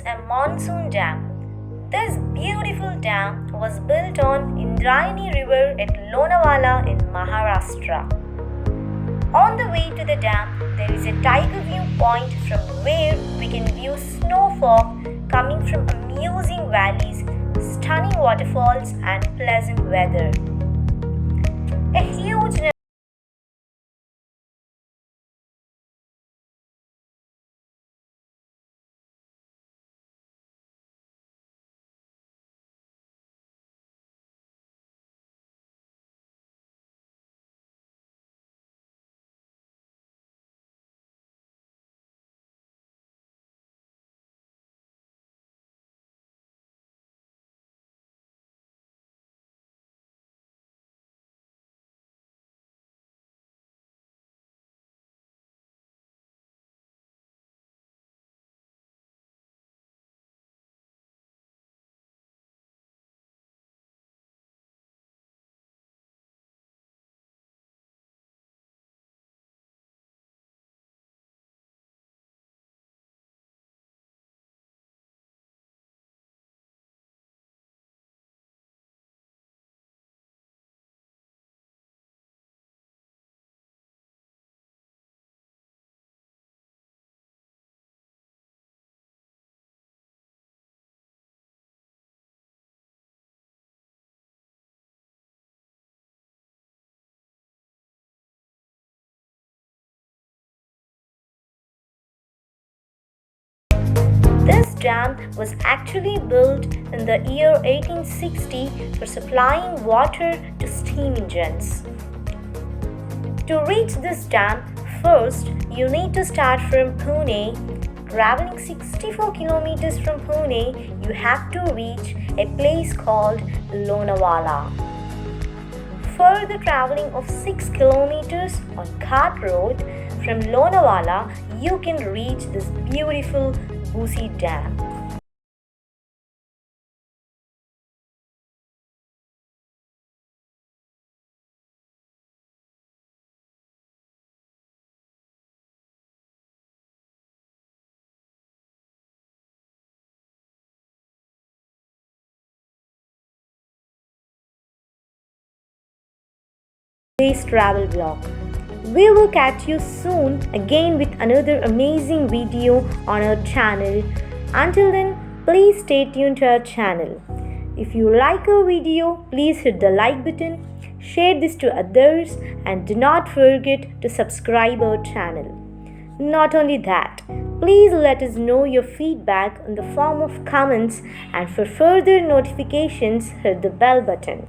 is a monsoon dam. This beautiful dam was built on Indrayani river at Lonavaala in Maharashtra. On the way to the dam, there is a tiger view point from where we can view snow fog coming from amusing valleys, stunning waterfalls and pleasant weather. A huge This dam was actually built in the year 1860 for supplying water to steam engines. To reach this dam, first you need to start from Pune. Traveling 64 kilometers from Pune, you have to reach a place called Lonavaala. Further traveling of 6 kilometers on Ghat road from Lonavaala, you can reach this beautiful Bushi dam. Today's travel vlog. We will catch you soon again with another amazing video on our channel. Until then, please stay tuned to our channel. If you like our video, please hit the like button, share this to others and do not forget to subscribe our channel. Not only that, please let us know your feedback in the form of comments and for further notifications hit the bell button.